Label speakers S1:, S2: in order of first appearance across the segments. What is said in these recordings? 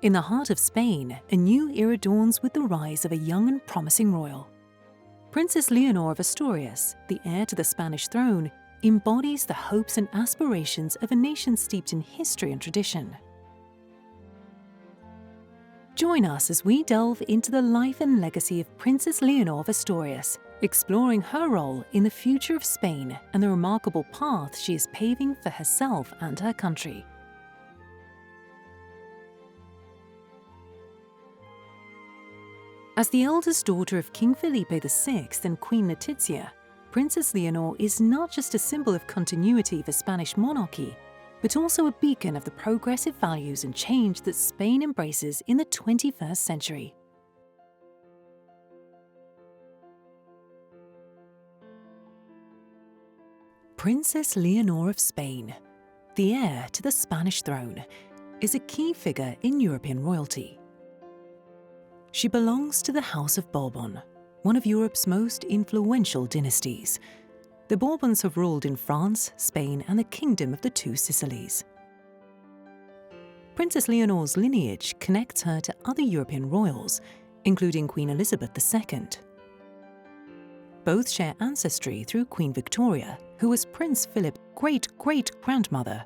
S1: In the heart of Spain, a new era dawns with the rise of a young and promising royal. Princess Leonor of Asturias, the heir to the Spanish throne, embodies the hopes and aspirations of a nation steeped in history and tradition. Join us as we delve into the life and legacy of Princess Leonor of Asturias, exploring her role in the future of Spain and the remarkable path she is paving for herself and her country. As the eldest daughter of King Felipe VI and Queen Letizia, Princess Leonor is not just a symbol of continuity for Spanish monarchy, but also a beacon of the progressive values and change that Spain embraces in the 21st century. Princess Leonor of Spain, the heir to the Spanish throne, is a key figure in European royalty. She belongs to the House of Bourbon, one of Europe's most influential dynasties. The Bourbons have ruled in France, Spain, and the Kingdom of the Two Sicilies. Princess Leonor's lineage connects her to other European royals, including Queen Elizabeth II. Both share ancestry through Queen Victoria, who was Prince Philip's great-great-grandmother.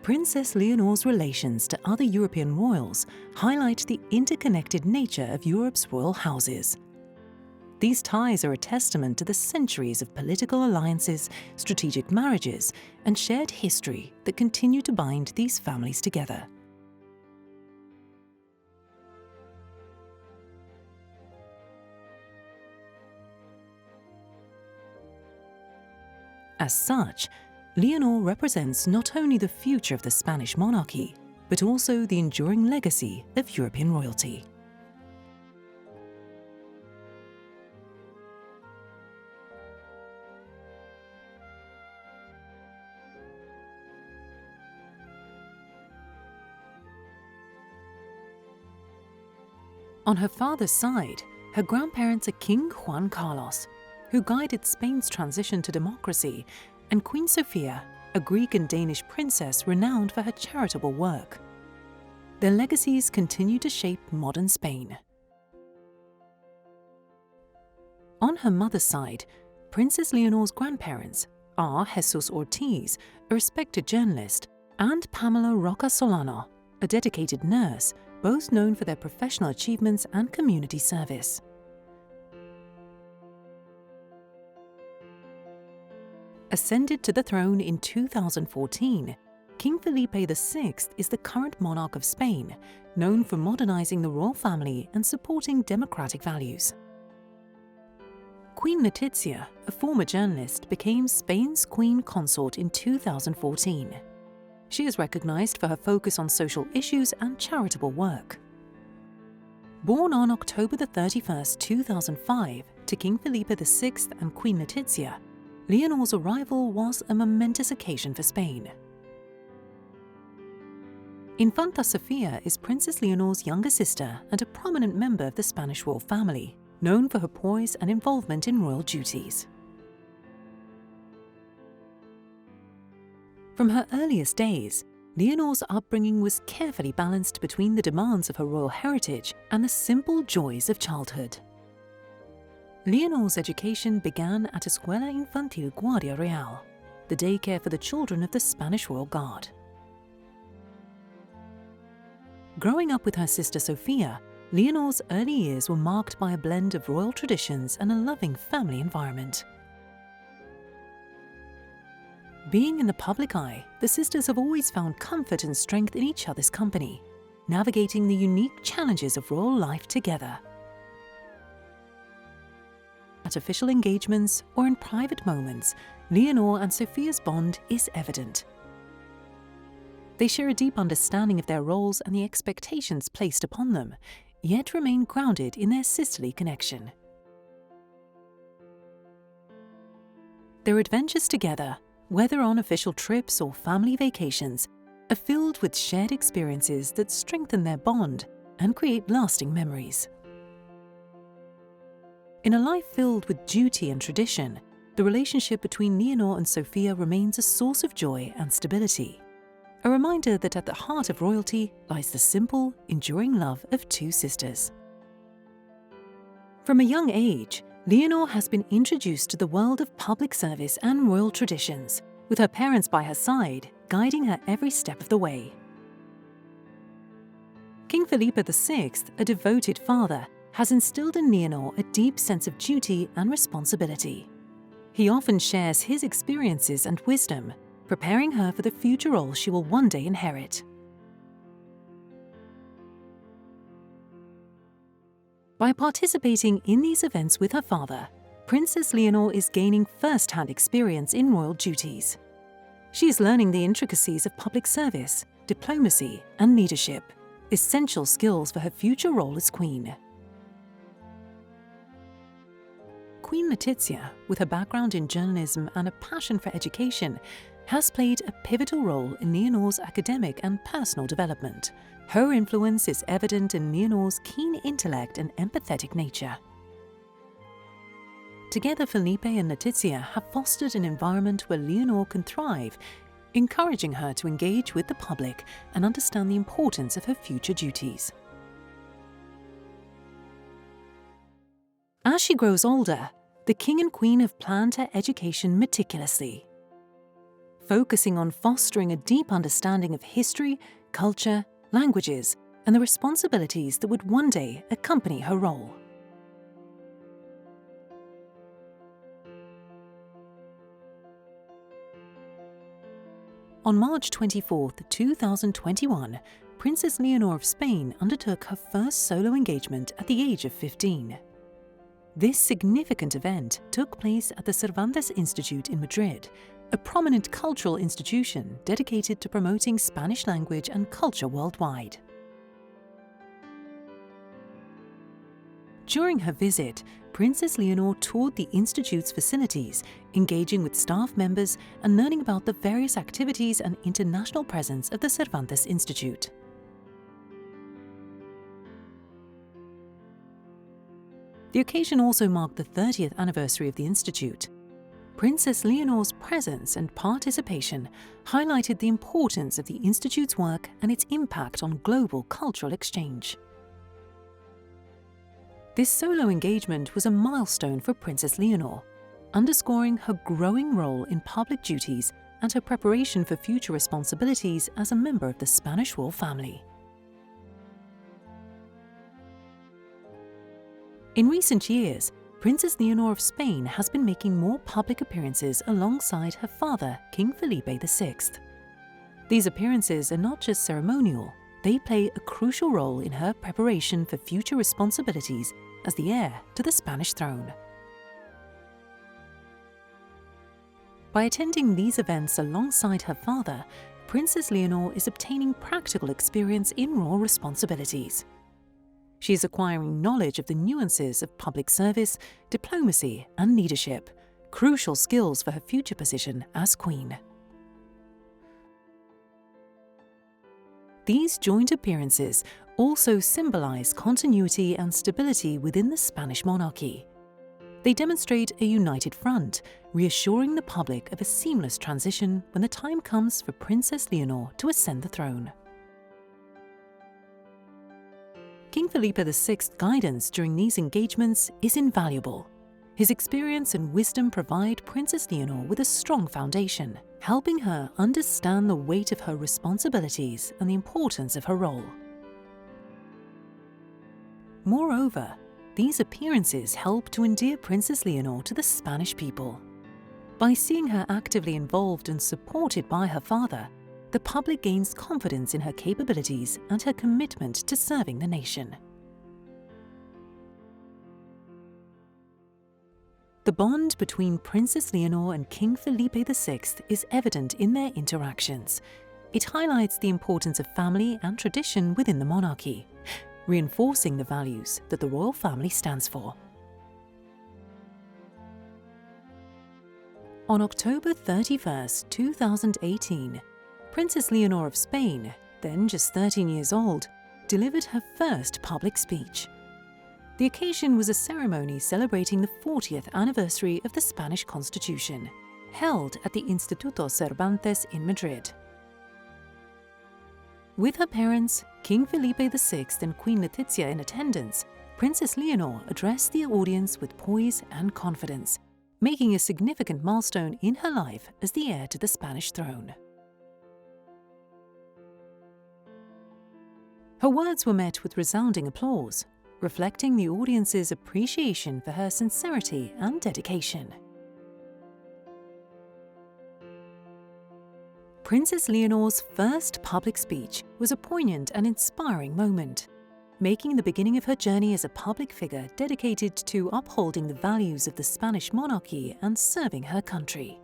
S1: Princess Leonor's relations to other European royals highlight the interconnected nature of Europe's royal houses. These ties are a testament to the centuries of political alliances, strategic marriages, and shared history that continue to bind these families together. As such, Leonor represents not only the future of the Spanish monarchy, but also the enduring legacy of European royalty. On her father's side, her grandparents are King Juan Carlos, who guided Spain's transition to democracy, and Queen Sofia, a Greek and Danish princess renowned for her charitable work. Their legacies continue to shape modern Spain. On her mother's side, Princess Leonor's grandparents are Jesus Ortiz, a respected journalist, and Pamela Roca Solano, a dedicated nurse, both known for their professional achievements and community service. Ascended to the throne in 2014, King Felipe VI is the current monarch of Spain, known for modernizing the royal family and supporting democratic values. Queen Letizia, a former journalist, became Spain's Queen Consort in 2014. She is recognized for her focus on social issues and charitable work. Born on October 31, 2005, to King Felipe VI and Queen Letizia, Leonor's arrival was a momentous occasion for Spain. Infanta Sofia is Princess Leonor's younger sister and a prominent member of the Spanish royal family, known for her poise and involvement in royal duties. From her earliest days, Leonor's upbringing was carefully balanced between the demands of her royal heritage and the simple joys of childhood. Leonor's education began at Escuela Infantil Guardia Real, the daycare for the children of the Spanish Royal Guard. Growing up with her sister Sofia, Leonor's early years were marked by a blend of royal traditions and a loving family environment. Being in the public eye, the sisters have always found comfort and strength in each other's company, navigating the unique challenges of royal life together. At official engagements or in private moments, Leonor and Sofia's bond is evident. They share a deep understanding of their roles and the expectations placed upon them, yet remain grounded in their sisterly connection. Their adventures together, whether on official trips or family vacations, are filled with shared experiences that strengthen their bond and create lasting memories. In a life filled with duty and tradition, the relationship between Leonor and Sofia remains a source of joy and stability. A reminder that at the heart of royalty lies the simple, enduring love of two sisters. From a young age, Leonor has been introduced to the world of public service and royal traditions, with her parents by her side, guiding her every step of the way. King Felipe VI, a devoted father, has instilled in Leonor a deep sense of duty and responsibility. He often shares his experiences and wisdom, preparing her for the future role she will one day inherit. By participating in these events with her father, Princess Leonor is gaining first-hand experience in royal duties. She is learning the intricacies of public service, diplomacy, and leadership, essential skills for her future role as queen. Queen Letizia, with her background in journalism and a passion for education, has played a pivotal role in Leonor's academic and personal development. Her influence is evident in Leonor's keen intellect and empathetic nature. Together, Felipe and Letizia have fostered an environment where Leonor can thrive, encouraging her to engage with the public and understand the importance of her future duties. As she grows older, the King and Queen have planned her education meticulously, focusing on fostering a deep understanding of history, culture, languages, and the responsibilities that would one day accompany her role. On March 24, 2021, Princess Leonor of Spain undertook her first solo engagement at the age of 15. This significant event took place at the Cervantes Institute in Madrid, a prominent cultural institution dedicated to promoting Spanish language and culture worldwide. During her visit, Princess Leonor toured the Institute's facilities, engaging with staff members and learning about the various activities and international presence of the Cervantes Institute. The occasion also marked the 30th anniversary of the Institute. Princess Leonor's presence and participation highlighted the importance of the Institute's work and its impact on global cultural exchange. This solo engagement was a milestone for Princess Leonor, underscoring her growing role in public duties and her preparation for future responsibilities as a member of the Spanish royal family. In recent years, Princess Leonor of Spain has been making more public appearances alongside her father, King Felipe VI. These appearances are not just ceremonial, they play a crucial role in her preparation for future responsibilities as the heir to the Spanish throne. By attending these events alongside her father, Princess Leonor is obtaining practical experience in royal responsibilities. She is acquiring knowledge of the nuances of public service, diplomacy, and leadership, crucial skills for her future position as queen. These joint appearances also symbolize continuity and stability within the Spanish monarchy. They demonstrate a united front, reassuring the public of a seamless transition when the time comes for Princess Leonor to ascend the throne. King Felipe VI's guidance during these engagements is invaluable. His experience and wisdom provide Princess Leonor with a strong foundation, helping her understand the weight of her responsibilities and the importance of her role. Moreover, these appearances help to endear Princess Leonor to the Spanish people. By seeing her actively involved and supported by her father, the public gains confidence in her capabilities and her commitment to serving the nation. The bond between Princess Leonor and King Felipe VI is evident in their interactions. It highlights the importance of family and tradition within the monarchy, reinforcing the values that the royal family stands for. On October 31, 2018, Princess Leonor of Spain, then just 13 years old, delivered her first public speech. The occasion was a ceremony celebrating the 40th anniversary of the Spanish Constitution, held at the Instituto Cervantes in Madrid. With her parents, King Felipe VI and Queen Letizia in attendance, Princess Leonor addressed the audience with poise and confidence, making a significant milestone in her life as the heir to the Spanish throne. Her words were met with resounding applause, reflecting the audience's appreciation for her sincerity and dedication. Princess Leonor's first public speech was a poignant and inspiring moment, making the beginning of her journey as a public figure dedicated to upholding the values of the Spanish monarchy and serving her country.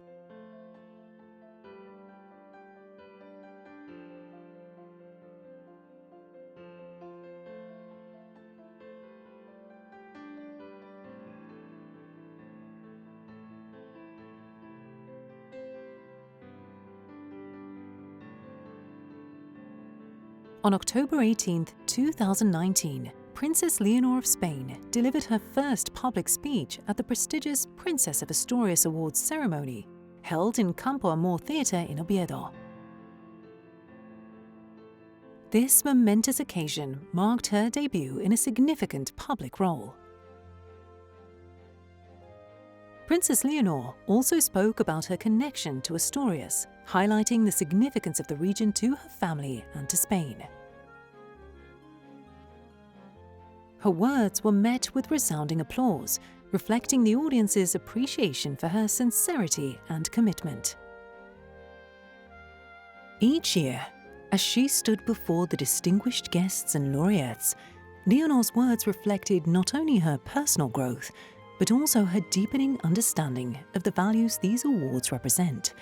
S1: On October 18, 2019, Princess Leonor of Spain delivered her first public speech at the prestigious Princess of Asturias Awards ceremony, held in Campo Amor Theatre in Oviedo. This momentous occasion marked her debut in a significant public role. Princess Leonor also spoke about her connection to Asturias, highlighting the significance of the region to her family and to Spain. Her words were met with resounding applause, reflecting the audience's appreciation for her sincerity and commitment. Each year, as she stood before the distinguished guests and laureates, Leonor's words reflected not only her personal growth, but also her deepening understanding of the values these awards represent: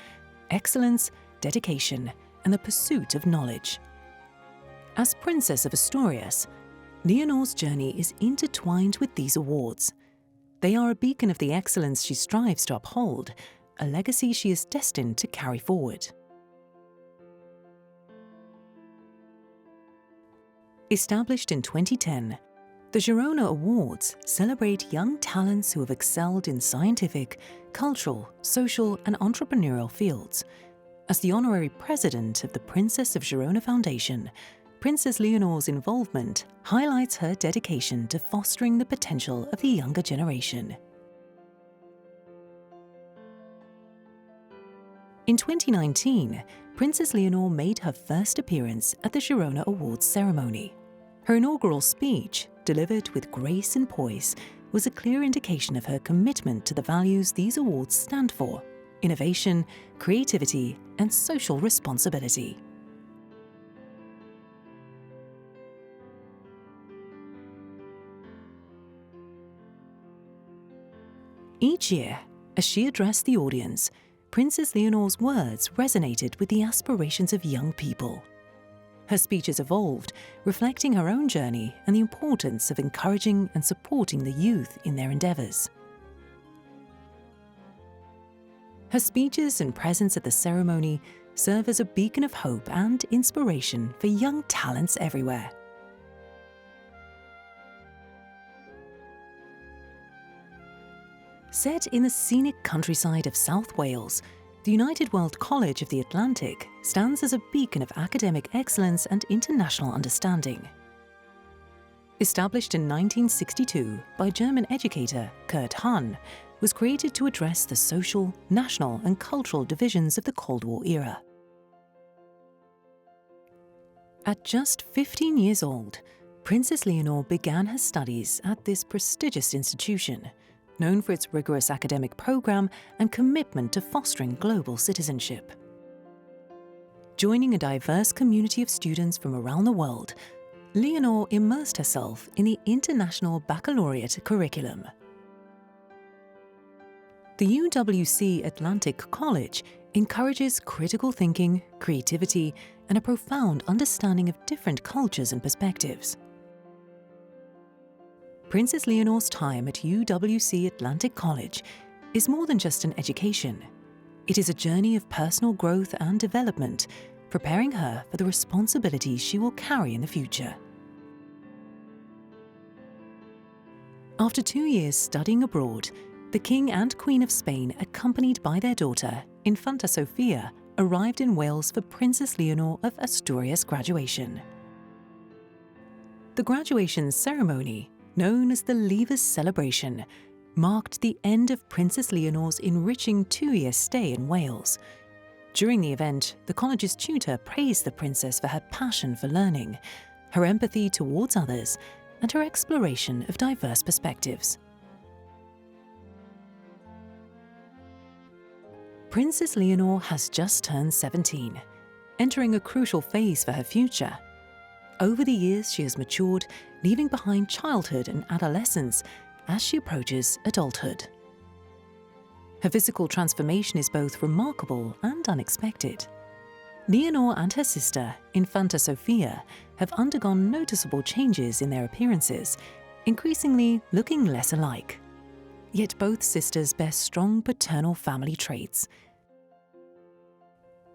S1: excellence, dedication, and the pursuit of knowledge. As Princess of Asturias, Leonor's journey is intertwined with these awards. They are a beacon of the excellence she strives to uphold, a legacy she is destined to carry forward. Established in 2010, the Girona Awards celebrate young talents who have excelled in scientific, cultural, social, and entrepreneurial fields. As the honorary president of the Princess of Girona Foundation, Princess Leonor's involvement highlights her dedication to fostering the potential of the younger generation. In 2019, Princess Leonor made her first appearance at the Girona Awards ceremony. Her inaugural speech, delivered with grace and poise, was a clear indication of her commitment to the values these awards stand for: innovation, creativity, and social responsibility. Each year, as she addressed the audience, Princess Leonor's words resonated with the aspirations of young people. Her speeches evolved, reflecting her own journey and the importance of encouraging and supporting the youth in their endeavors. Her speeches and presence at the ceremony serve as a beacon of hope and inspiration for young talents everywhere. Set in the scenic countryside of South Wales, the United World College of the Atlantic stands as a beacon of academic excellence and international understanding. Established in 1962 by German educator Kurt Hahn, was created to address the social, national, and cultural divisions of the Cold War era. At just 15 years old, Princess Leonor began her studies at this prestigious institution, known for its rigorous academic program and commitment to fostering global citizenship. Joining a diverse community of students from around the world, Leonor immersed herself in the International Baccalaureate curriculum. The UWC Atlantic College encourages critical thinking, creativity, and a profound understanding of different cultures and perspectives. Princess Leonor's time at UWC Atlantic College is more than just an education. It is a journey of personal growth and development, preparing her for the responsibilities she will carry in the future. After 2 years studying abroad, the King and Queen of Spain, accompanied by their daughter, Infanta Sofia, arrived in Wales for Princess Leonor of Asturias' graduation. The graduation ceremony, known as the Leavers Celebration, marked the end of Princess Leonor's enriching 2-year stay in Wales. During the event, the college's tutor praised the princess for her passion for learning, her empathy towards others, and her exploration of diverse perspectives. Princess Leonor has just turned 17, entering a crucial phase for her future. Over the years, she has matured, leaving behind childhood and adolescence as she approaches adulthood. Her physical transformation is both remarkable and unexpected. Leonor and her sister, Infanta Sofia, have undergone noticeable changes in their appearances, increasingly looking less alike. Yet both sisters bear strong paternal family traits.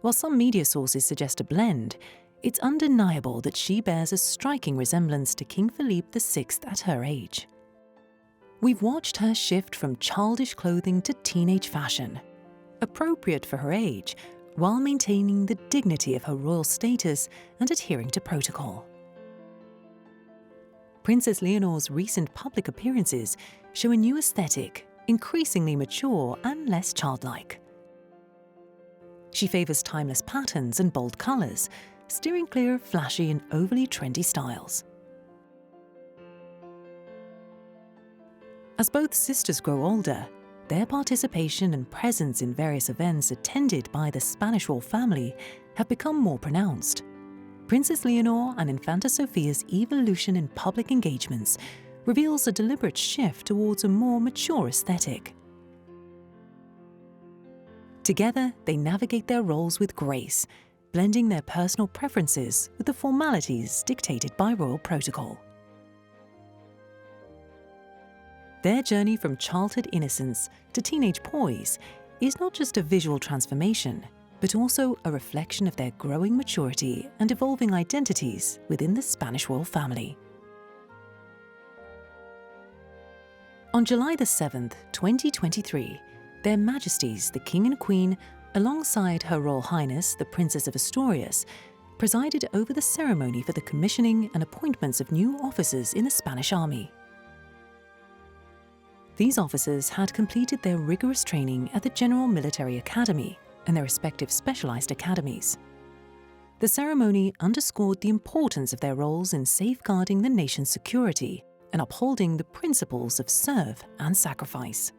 S1: While some media sources suggest a blend, it's undeniable that she bears a striking resemblance to King Felipe VI at her age. We've watched her shift from childish clothing to teenage fashion, appropriate for her age, while maintaining the dignity of her royal status and adhering to protocol. Princess Leonor's recent public appearances show a new aesthetic, increasingly mature and less childlike. She favors timeless patterns and bold colors, steering clear of flashy and overly trendy styles. As both sisters grow older, their participation and presence in various events attended by the Spanish royal family have become more pronounced. Princess Leonor and Infanta Sofia's evolution in public engagements reveals a deliberate shift towards a more mature aesthetic. Together, they navigate their roles with grace, blending their personal preferences with the formalities dictated by royal protocol. Their journey from childhood innocence to teenage poise is not just a visual transformation, but also a reflection of their growing maturity and evolving identities within the Spanish royal family. On July 7, 2023, Their Majesties, the King and Queen, alongside Her Royal Highness, the Princess of Asturias, presided over the ceremony for the commissioning and appointments of new officers in the Spanish Army. These officers had completed their rigorous training at the General Military Academy and their respective specialized academies. The ceremony underscored the importance of their roles in safeguarding the nation's security and upholding the principles of serve and sacrifice.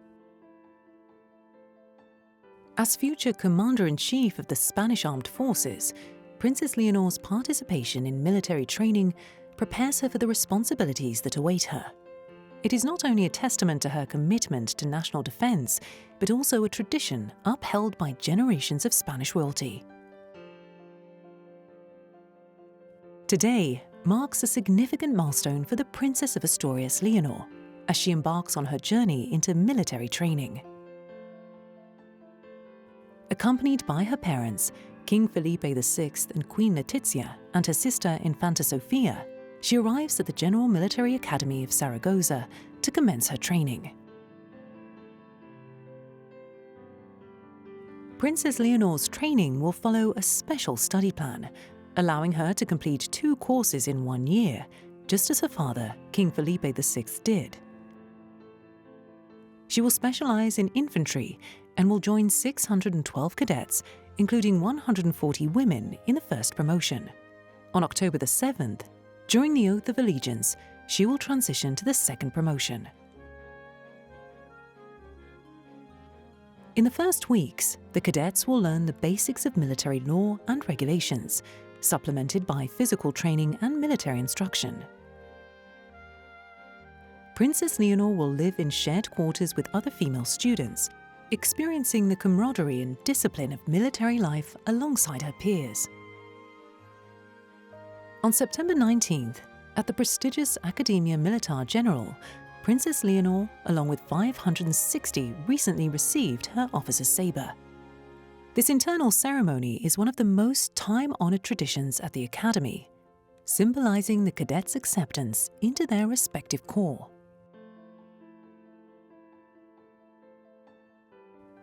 S1: As future Commander-in-Chief of the Spanish Armed Forces, Princess Leonor's participation in military training prepares her for the responsibilities that await her. It is not only a testament to her commitment to national defense, but also a tradition upheld by generations of Spanish royalty. Today marks a significant milestone for the Princess of Asturias, Leonor, as she embarks on her journey into military training. Accompanied by her parents, King Felipe VI and Queen Letizia, and her sister Infanta Sofia, she arrives at the General Military Academy of Zaragoza to commence her training. Princess Leonor's training will follow a special study plan, allowing her to complete 2 courses in 1 year, just as her father, King Felipe VI, did. She will specialize in infantry and will join 612 cadets, including 140 women, in the first promotion. On October 7th, during the Oath of Allegiance, she will transition to the second promotion. In the first weeks, the cadets will learn the basics of military law and regulations, supplemented by physical training and military instruction. Princess Leonor will live in shared quarters with other female students, experiencing the camaraderie and discipline of military life alongside her peers. On September 19th, at the prestigious Academia Militar General, Princess Leonor, along with 560, recently received her officer's sabre. This internal ceremony is one of the most time-honored traditions at the Academy, symbolizing the cadets' acceptance into their respective corps.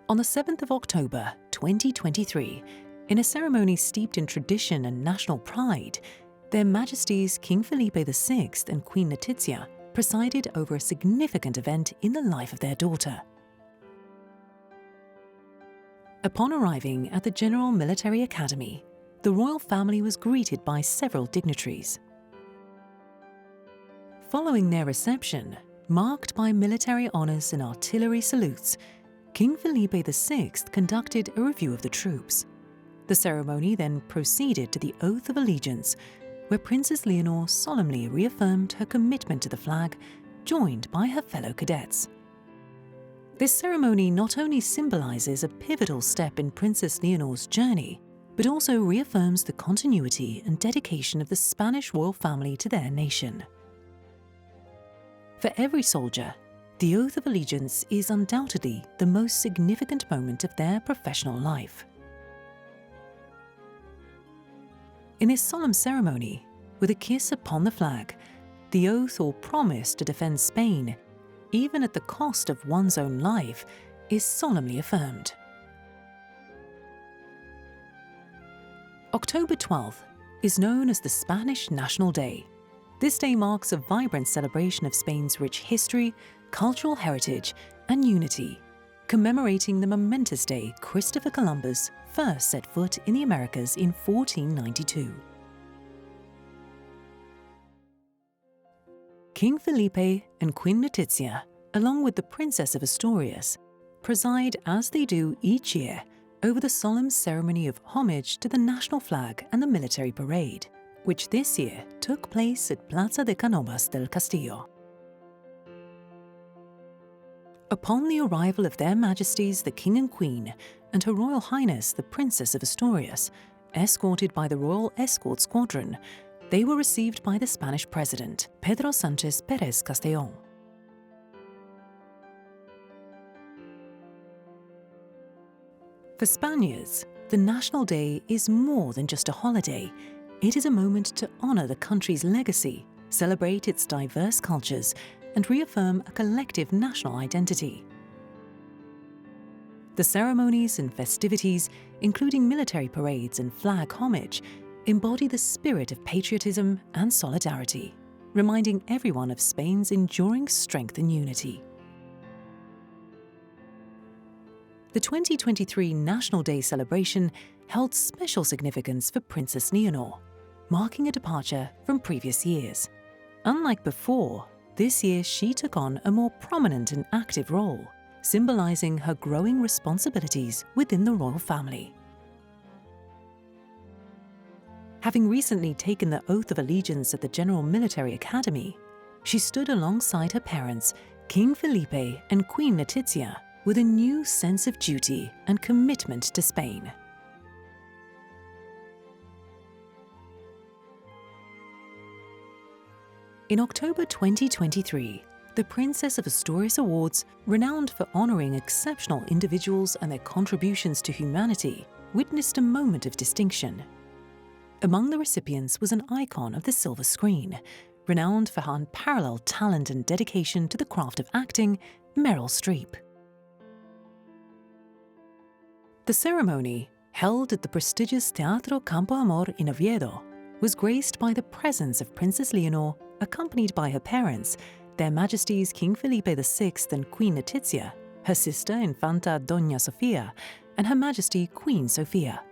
S1: On the 7th of October 2023, in a ceremony steeped in tradition and national pride, Their Majesties King Felipe VI and Queen Letizia presided over a significant event in the life of their daughter. Upon arriving at the General Military Academy, the royal family was greeted by several dignitaries. Following their reception, marked by military honors and artillery salutes, King Felipe VI conducted a review of the troops. The ceremony then proceeded to the Oath of Allegiance, where Princess Leonor solemnly reaffirmed her commitment to the flag, joined by her fellow cadets. This ceremony not only symbolizes a pivotal step in Princess Leonor's journey, but also reaffirms the continuity and dedication of the Spanish royal family to their nation. For every soldier, the Oath of Allegiance is undoubtedly the most significant moment of their professional life. In this solemn ceremony, with a kiss upon the flag, the oath or promise to defend Spain, even at the cost of one's own life, is solemnly affirmed. October 12th is known as the Spanish National Day. This day marks a vibrant celebration of Spain's rich history, cultural heritage, and unity, commemorating the momentous day Christopher Columbus first set foot in the Americas in 1492. King Felipe and Queen Letizia, along with the Princess of Asturias, preside as they do each year over the solemn ceremony of homage to the national flag and the military parade, which this year took place at Plaza de Cánovas del Castillo. Upon the arrival of Their Majesties the King and Queen and Her Royal Highness the Princess of Asturias, escorted by the Royal Escort Squadron, they were received by the Spanish President, Pedro Sánchez Pérez Castellón. For Spaniards, the National Day is more than just a holiday. It is a moment to honor the country's legacy, celebrate its diverse cultures, and reaffirm a collective national identity. The ceremonies and festivities, including military parades and flag homage, embody the spirit of patriotism and solidarity, reminding everyone of Spain's enduring strength and unity. The 2023 National Day celebration held special significance for Princess Leonor, marking a departure from previous years. Unlike before, this year she took on a more prominent and active role, symbolizing her growing responsibilities within the royal family. Having recently taken the Oath of Allegiance at the General Military Academy, she stood alongside her parents, King Felipe and Queen Letizia, with a new sense of duty and commitment to Spain. In October 2023, the Princess of Asturias Awards, renowned for honoring exceptional individuals and their contributions to humanity, witnessed a moment of distinction. Among the recipients was an icon of the silver screen, renowned for her unparalleled talent and dedication to the craft of acting, Meryl Streep. The ceremony, held at the prestigious Teatro Campo Amor in Oviedo, was graced by the presence of Princess Leonor, accompanied by her parents, Their Majesties King Felipe VI and Queen Letizia, her sister Infanta Doña Sofia, and Her Majesty Queen Sofia.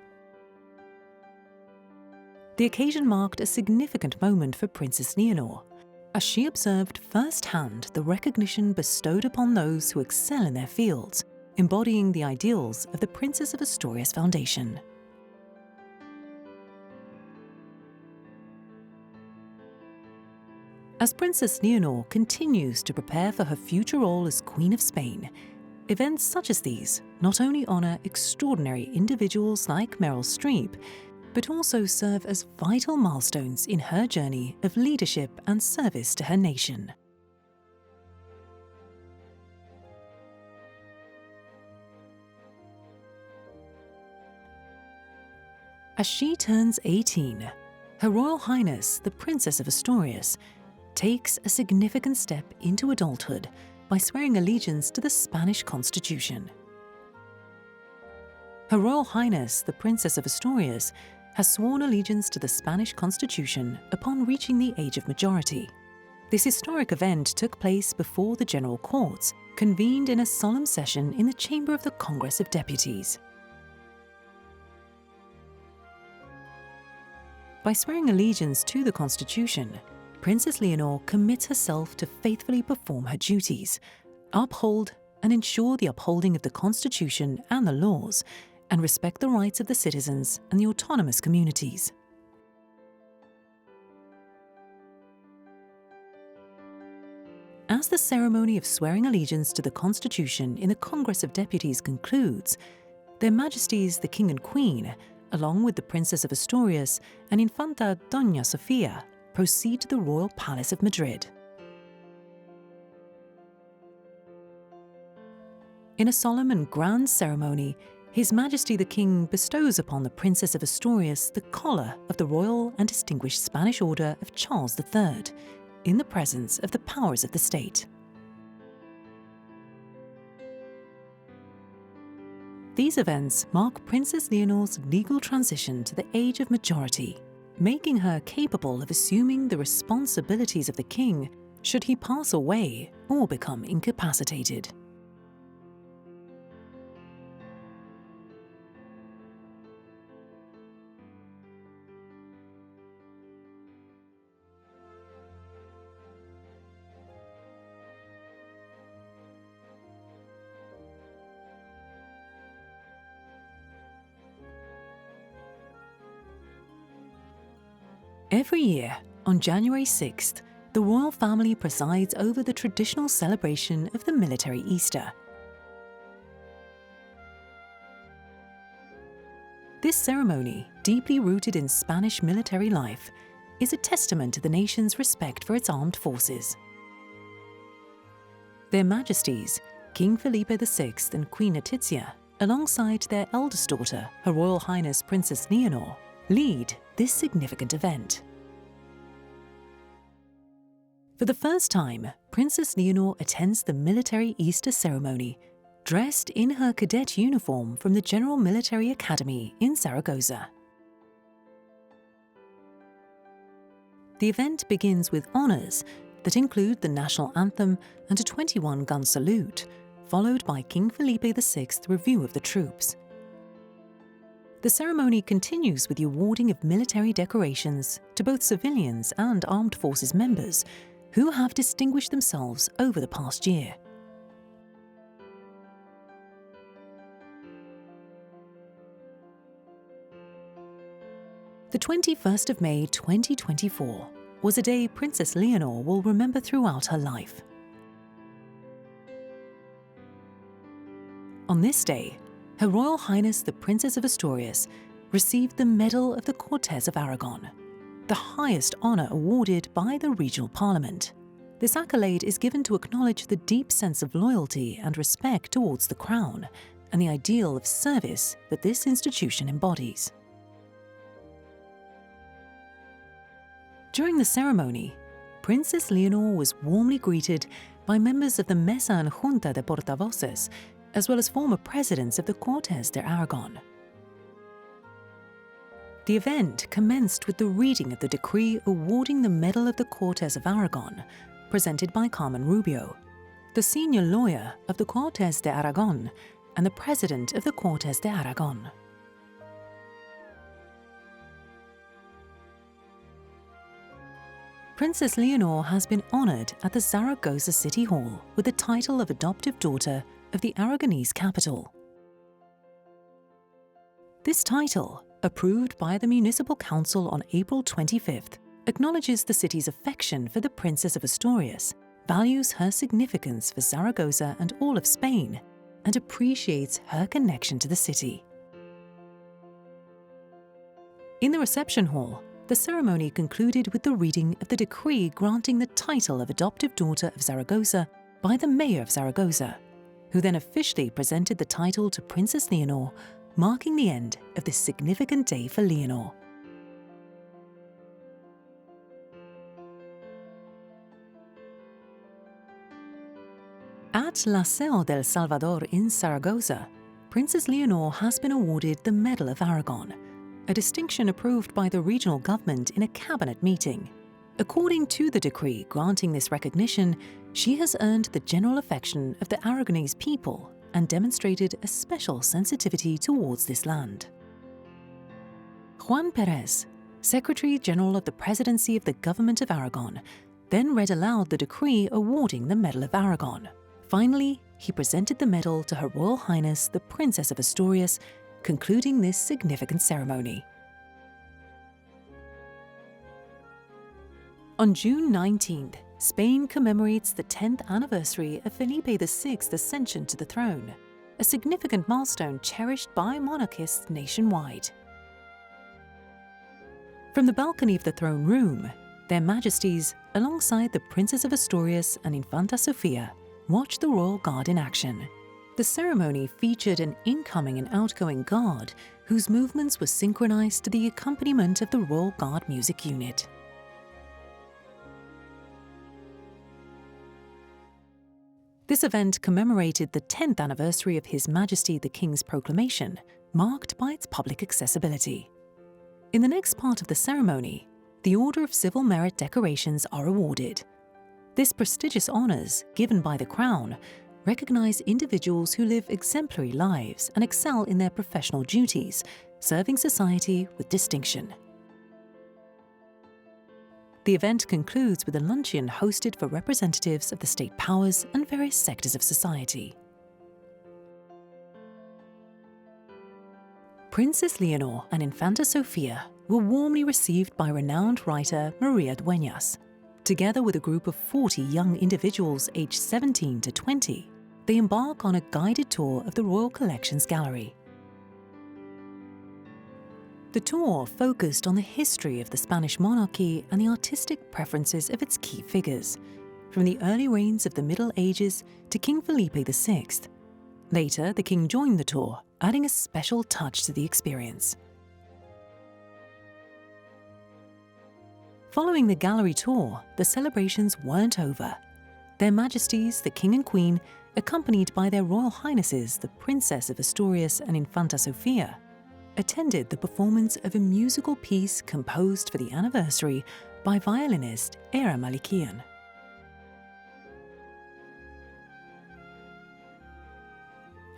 S1: The occasion marked a significant moment for Princess Leonor, as she observed firsthand the recognition bestowed upon those who excel in their fields, embodying the ideals of the Princess of Asturias Foundation. As Princess Leonor continues to prepare for her future role as Queen of Spain, events such as these not only honor extraordinary individuals like Meryl Streep, but also serve as vital milestones in her journey of leadership and service to her nation. As she turns 18, Her Royal Highness, the Princess of Asturias, takes a significant step into adulthood by swearing allegiance to the Spanish Constitution. Her Royal Highness, the Princess of Asturias, has sworn allegiance to the Spanish Constitution upon reaching the age of majority. This historic event took place before the General Courts convened in a solemn session in the Chamber of the Congress of Deputies. By swearing allegiance to the Constitution, Princess Leonor commits herself to faithfully perform her duties, uphold and ensure the upholding of the Constitution and the laws, and respect the rights of the citizens and the autonomous communities. As the ceremony of swearing allegiance to the Constitution in the Congress of Deputies concludes, Their Majesties the King and Queen, along with the Princess of Asturias and Infanta Doña Sofia, proceed to the Royal Palace of Madrid. In a solemn and grand ceremony, His Majesty the King bestows upon the Princess of Asturias the collar of the Royal and Distinguished Spanish Order of Charles III, in the presence of the powers of the state. These events mark Princess Leonor's legal transition to the age of majority, making her capable of assuming the responsibilities of the king should he pass away or become incapacitated. Every year, on January 6th, the royal family presides over the traditional celebration of the military Easter. This ceremony, deeply rooted in Spanish military life, is a testament to the nation's respect for its armed forces. Their Majesties, King Felipe VI and Queen Letizia, alongside their eldest daughter, Her Royal Highness Princess Leonor, lead this significant event. For the first time, Princess Leonor attends the military Easter ceremony, dressed in her cadet uniform from the General Military Academy in Zaragoza. The event begins with honours that include the national anthem and a 21-gun salute, followed by King Felipe VI's review of the troops. The ceremony continues with the awarding of military decorations to both civilians and armed forces members who have distinguished themselves over the past year. The 21st of May 2024 was a day Princess Leonor will remember throughout her life. On this day, Her Royal Highness the Princess of Asturias received the Medal of the Cortes of Aragon, the highest honour awarded by the regional parliament. This accolade is given to acknowledge the deep sense of loyalty and respect towards the crown and the ideal of service that this institution embodies. During the ceremony, Princess Leonor was warmly greeted by members of the Mesa and Junta de Portavoces, as well as former presidents of the Cortes de Aragon. The event commenced with the reading of the decree awarding the Medal of the Cortes of Aragon, presented by Carmen Rubio, the senior lawyer of the Cortes de Aragon and the president of the Cortes de Aragon. Princess Leonor has been honoured at the Zaragoza City Hall with the title of Adoptive Daughter of the Aragonese capital. This title, approved by the Municipal Council on April 25th, acknowledges the city's affection for the Princess of Asturias, values her significance for Zaragoza and all of Spain, and appreciates her connection to the city. In the reception hall, the ceremony concluded with the reading of the decree granting the title of Adoptive Daughter of Zaragoza by the Mayor of Zaragoza, who then officially presented the title to Princess Leonor, marking the end of this significant day for Leonor. At La Seu del Salvador in Zaragoza, Princess Leonor has been awarded the Medal of Aragon, a distinction approved by the regional government in a cabinet meeting. According to the decree granting this recognition, she has earned the general affection of the Aragonese people and demonstrated a special sensitivity towards this land. Juan Perez, Secretary General of the Presidency of the Government of Aragon, then read aloud the decree awarding the Medal of Aragon. Finally, he presented the medal to Her Royal Highness the Princess of Asturias, concluding this significant ceremony. On June 19th, Spain commemorates the 10th anniversary of Felipe VI's ascension to the throne, a significant milestone cherished by monarchists nationwide. From the balcony of the throne room, Their Majesties, alongside the Princess of Asturias and Infanta Sofia, watched the Royal Guard in action. The ceremony featured an incoming and outgoing guard whose movements were synchronized to the accompaniment of the Royal Guard music unit. This event commemorated the 10th anniversary of His Majesty the King's proclamation, marked by its public accessibility. In the next part of the ceremony, the Order of Civil Merit decorations are awarded. This prestigious honours, given by the Crown, recognise individuals who live exemplary lives and excel in their professional duties, serving society with distinction. The event concludes with a luncheon hosted for representatives of the state powers and various sectors of society. Princess Leonor and Infanta Sofia were warmly received by renowned writer Maria Dueñas. Together with a group of 40 young individuals aged 17 to 20, they embark on a guided tour of the Royal Collections Gallery. The tour focused on the history of the Spanish monarchy and the artistic preferences of its key figures, from the early reigns of the Middle Ages to King Felipe VI. Later, the king joined the tour, adding a special touch to the experience. Following the gallery tour, the celebrations weren't over. Their Majesties, the King and Queen, accompanied by their Royal Highnesses, the Princess of Asturias and Infanta Sofia, attended the performance of a musical piece composed for the anniversary by violinist Era Malikian.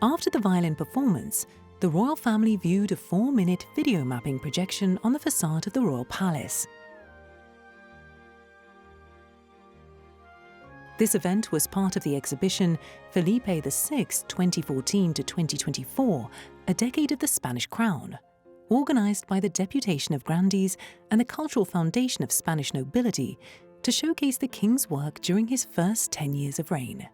S1: After the violin performance, the royal family viewed a 4-minute video mapping projection on the facade of the Royal Palace. This event was part of the exhibition Felipe VI 2014 to 2024, A Decade of the Spanish Crown, organized by the Deputation of Grandees and the Cultural Foundation of Spanish Nobility to showcase the king's work during his first 10 years of reign.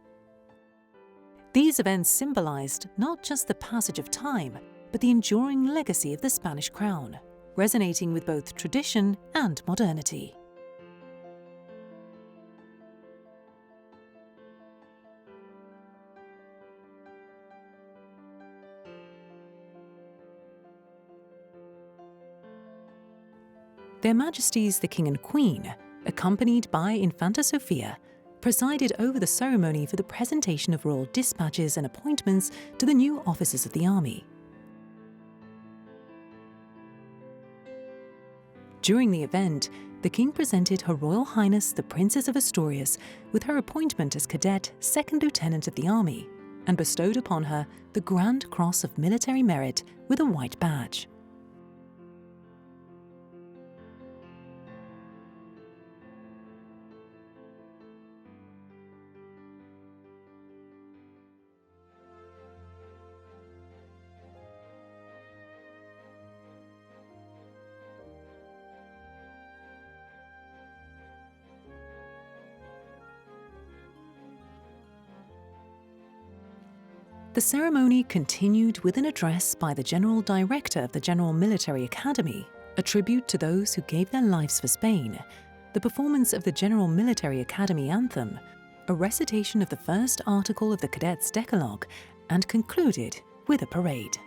S1: These events symbolized not just the passage of time, but the enduring legacy of the Spanish crown, resonating with both tradition and modernity. Their Majesties the King and Queen, accompanied by Infanta Sofia, presided over the ceremony for the presentation of royal dispatches and appointments to the new officers of the army. During the event, the King presented Her Royal Highness the Princess of Asturias with her appointment as Cadet Second Lieutenant of the Army and bestowed upon her the Grand Cross of Military Merit with a white badge. The ceremony continued with an address by the General Director of the General Military Academy, a tribute to those who gave their lives for Spain, the performance of the General Military Academy anthem, a recitation of the first article of the Cadets' Decalogue, and concluded with a parade.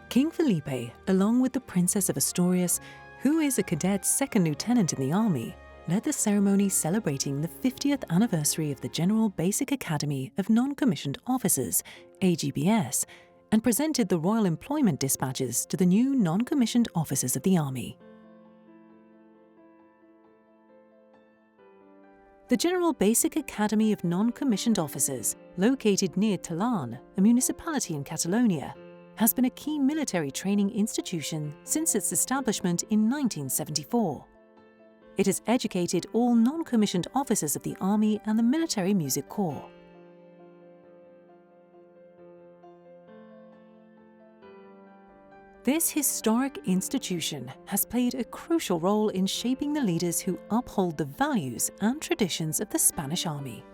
S1: King Felipe, along with the Princess of Asturias, who is a cadet second lieutenant in the army, led the ceremony celebrating the 50th anniversary of the General Basic Academy of Non-Commissioned Officers, AGBS, and presented the Royal Employment Dispatches to the new non-commissioned officers of the Army. The General Basic Academy of Non-Commissioned Officers, located near Talarn, a municipality in Catalonia, has been a key military training institution since its establishment in 1974. It has educated all non-commissioned officers of the Army and the Military Music Corps. This historic institution has played a crucial role in shaping the leaders who uphold the values and traditions of the Spanish Army.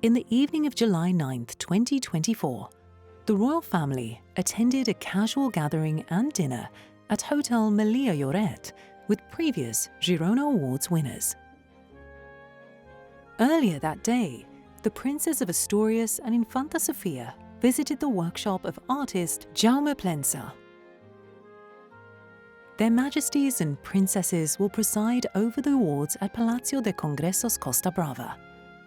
S1: In the evening of July 9, 2024, the royal family attended a casual gathering and dinner at Hotel Melia Lloret with previous Girona Awards winners. Earlier that day, the Princess of Asturias and Infanta Sofia visited the workshop of artist Jaume Plensa. Their Majesties and Princesses will preside over the awards at Palacio de Congresos Costa Brava,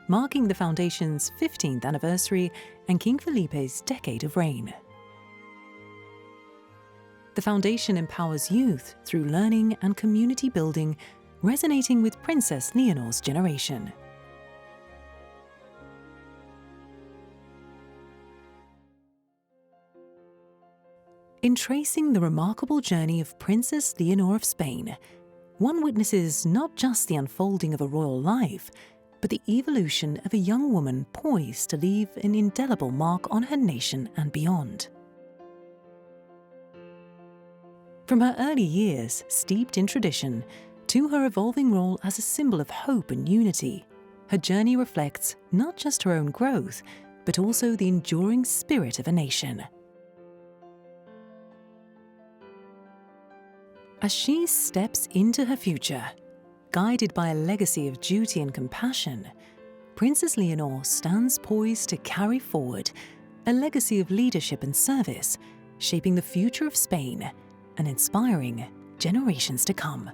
S1: marking the Foundation's 15th anniversary and King Felipe's decade of reign. The Foundation empowers youth through learning and community building, resonating with Princess Leonor's generation. In tracing the remarkable journey of Princess Leonor of Spain, one witnesses not just the unfolding of a royal life, but the evolution of a young woman poised to leave an indelible mark on her nation and beyond. From her early years, steeped in tradition, to her evolving role as a symbol of hope and unity, her journey reflects not just her own growth, but also the enduring spirit of a nation. As she steps into her future, guided by a legacy of duty and compassion, Princess Leonor stands poised to carry forward a legacy of leadership and service, shaping the future of Spain and inspiring generations to come.